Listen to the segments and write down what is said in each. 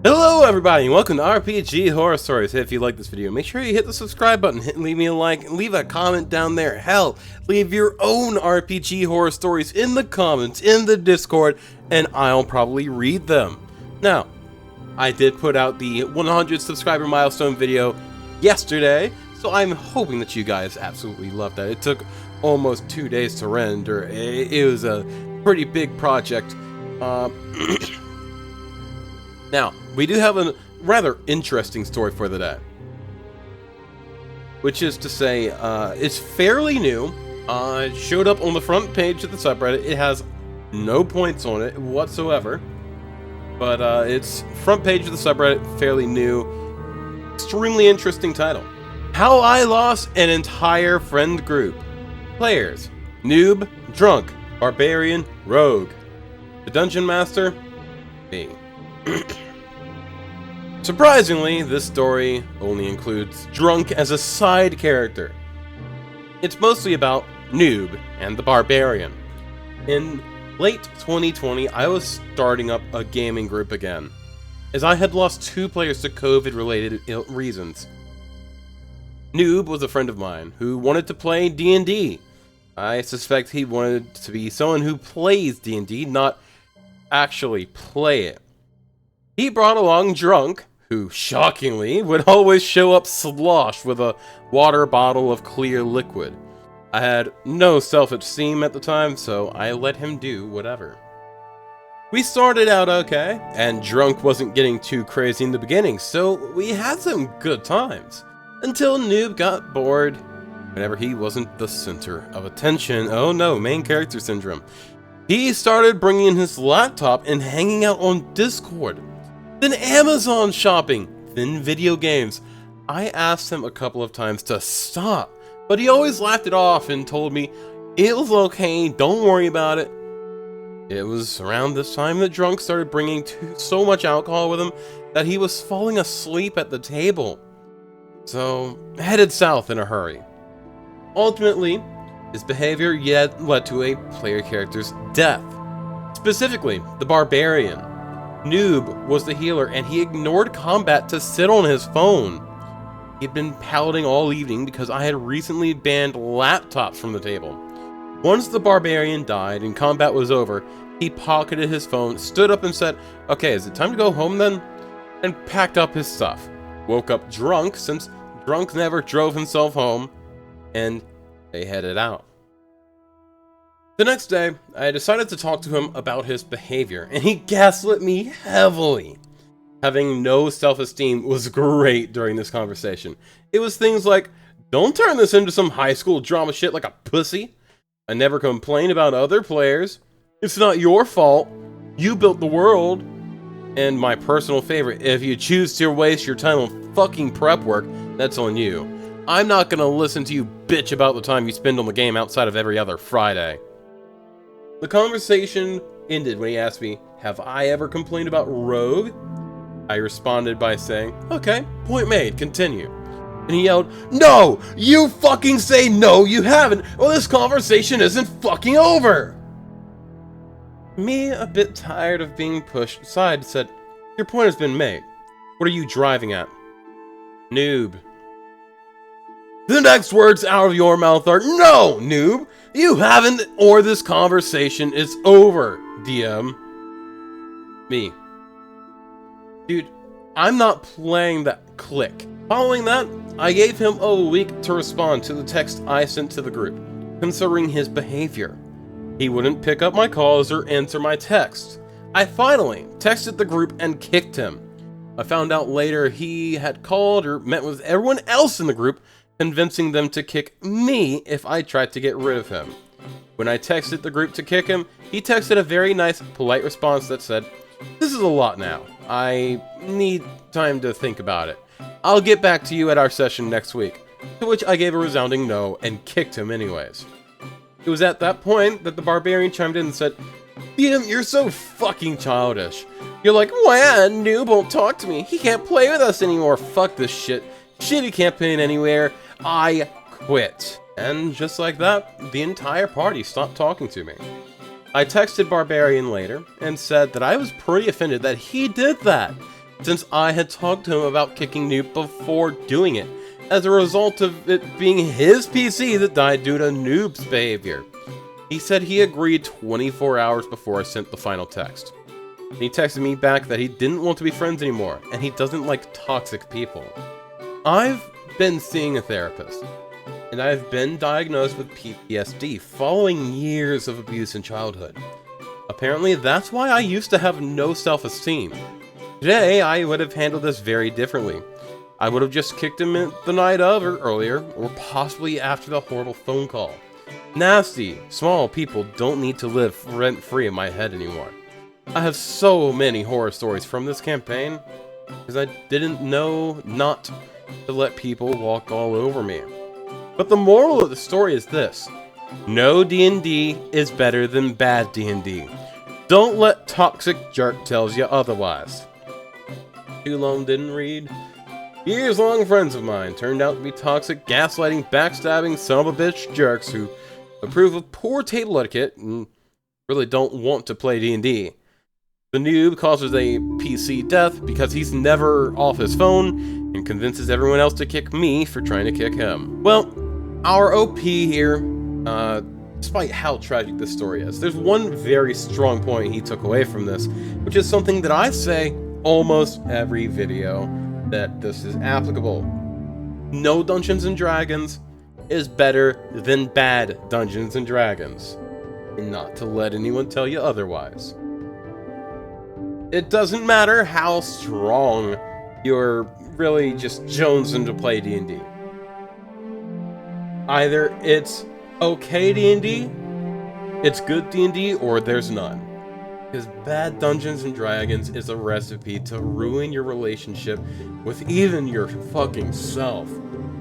Hello everybody and welcome to RPG Horror Stories. If you like this video, make sure you hit the subscribe button, leave me a like, and leave a comment down there. Hell, leave your own RPG Horror Stories in the comments, in the Discord, and I'll probably read them. Now, I did put out the 100 subscriber milestone video yesterday, so I'm hoping that you guys absolutely loved that. It took almost 2 days to render. It was a pretty big project. Now, we do have a rather interesting story for the day. Which is to say, it's fairly new. It showed up on the front page of the subreddit. It has no points on it whatsoever. But it's front page of the subreddit, fairly new. Extremely interesting title. How I Lost an Entire Friend Group. Players: Noob, Drunk, Barbarian, Rogue. The Dungeon Master? Me. Surprisingly, this story only includes Drunk as a side character. It's mostly about Noob and the Barbarian. In late 2020, I was starting up a gaming group again, as I had lost 2 players to COVID-related reasons. Noob was a friend of mine who wanted to play D&D. I suspect he wanted to be someone who plays D&D, not actually play it. He brought along Drunk, who, shockingly, would always show up sloshed with a water bottle of clear liquid. I had no self-esteem at the time, so I let him do whatever. We started out okay, and Drunk wasn't getting too crazy in the beginning, so we had some good times. Until Noob got bored, whenever he wasn't the center of attention. Oh no, main character syndrome. He started bringing in his laptop and hanging out on Discord. Then Amazon shopping, then video games. I asked him a couple of times to stop, but he always laughed it off and told me it was okay, don't worry about it. It was around this time that Drunk started bringing so much alcohol with him that he was falling asleep at the table. So, headed south in a hurry. Ultimately, his behavior yet led to a player character's death. Specifically, the Barbarian. Noob was the healer, and he ignored combat to sit on his phone. He'd been pouting all evening because I had recently banned laptops from the table. Once the Barbarian died and combat was over, he pocketed his phone, stood up and said, "Okay, is it time to go home then?" and packed up his stuff. Woke up drunk, since Drunk never drove himself home, and they headed out. The next day, I decided to talk to him about his behavior, and he gaslit me heavily. Having no self-esteem was great during this conversation. It was things like, "Don't turn this into some high school drama shit like a pussy. I never complain about other players. It's not your fault. You built the world." And my personal favorite, "If you choose to waste your time on fucking prep work, that's on you. I'm not gonna listen to you bitch about the time you spend on the game outside of every other Friday." The conversation ended when he asked me, "Have I ever complained about Rogue?" I responded by saying, "Okay, point made, continue." And he yelled, "No! You fucking say no, you haven't, or this conversation isn't fucking over!" Me, a bit tired of being pushed aside, said, "Your point has been made. What are you driving at?" "Noob." The next words out of your mouth are, "No, Noob! You haven't, or this conversation is over, DM." Me. "Dude, I'm not playing that click." Following that, I gave him a week to respond to the text I sent to the group, concerning his behavior. He wouldn't pick up my calls or answer my texts. I finally texted the group and kicked him. I found out later he had called or met with everyone else in the group, convincing them to kick me if I tried to get rid of him. When I texted the group to kick him, he texted a very nice, polite response that said, "This is a lot now. I need time to think about it. I'll get back to you at our session next week." To which I gave a resounding no and kicked him anyways. It was at that point that the Barbarian chimed in and said, "DM, you're so fucking childish. You're like, wow, Noob won't talk to me. He can't play with us anymore. Fuck this shit. Shitty campaign anywhere. I quit." And just like that, the entire party stopped talking to me. I texted Barbarian later and said that I was pretty offended that he did that, since I had talked to him about kicking Noob before doing it, as a result of it being his PC that died due to Noob's behavior. He said he agreed 24 hours before I sent the final text. He texted me back that he didn't want to be friends anymore, and he doesn't like toxic people. I've been seeing a therapist, and I've been diagnosed with PTSD following years of abuse in childhood. Apparently, that's why I used to have no self-esteem. Today, I would have handled this very differently. I would have just kicked him in the night of or earlier, or possibly after the horrible phone call. Nasty, small people don't need to live rent-free in my head anymore. I have so many horror stories from this campaign, because I didn't know not to let people walk all over me. But the moral of the story is this: no D&D is better than bad D&D. Don't let toxic jerk tells you otherwise. Too long didn't read. Years-long friends of mine turned out to be toxic, gaslighting, backstabbing, son-of-a-bitch jerks who approve of poor table etiquette and really don't want to play D&D. The noob causes a PC death because he's never off his phone and convinces everyone else to kick me for trying to kick him. Well, our OP here, despite how tragic this story is, there's one very strong point he took away from this, which is something that I say almost every video that this is applicable. No Dungeons and Dragons is better than bad Dungeons and Dragons, and not to let anyone tell you otherwise. It doesn't matter how strong you're really just jonesing to play D&D. Either it's okay D&D, it's good D&D, or there's none. Because bad Dungeons and Dragons is a recipe to ruin your relationship with even your fucking self.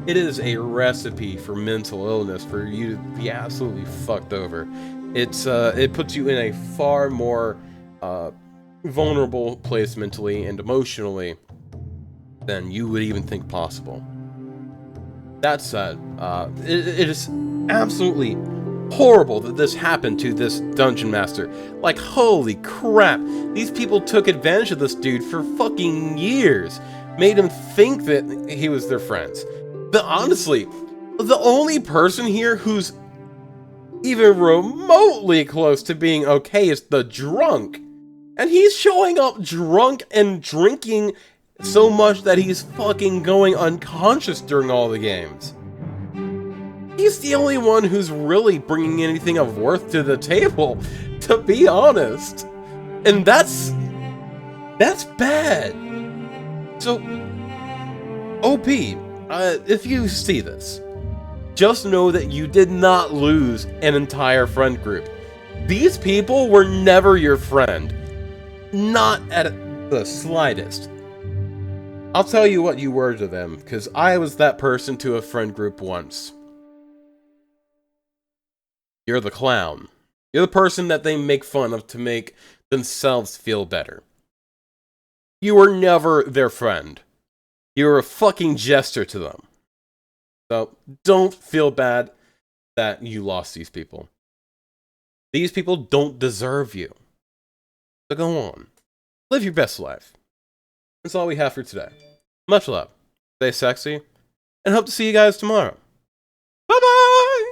It is a recipe for mental illness, for you to be absolutely fucked over. It puts you in a far more vulnerable place mentally and emotionally than you would even think possible. That said, it is absolutely horrible that this happened to this dungeon master. Like, holy crap, these people took advantage of this dude for fucking years, made him think that he was their friends. But honestly, the only person here who's even remotely close to being okay is the drunk. And he's showing up drunk and drinking so much that he's fucking going unconscious during all the games. He's the only one who's really bringing anything of worth to the table, to be honest. And that's bad. So, OP, if you see this, just know that you did not lose an entire friend group. These people were never your friend. Not at the slightest. I'll tell you what you were to them, because I was that person to a friend group once. You're the clown. You're the person that they make fun of to make themselves feel better. You were never their friend. You were a fucking jester to them. So, don't feel bad that you lost these people. These people don't deserve you. So go on. Live your best life. That's all we have for today. Much love. Stay sexy. And hope to see you guys tomorrow. Bye-bye!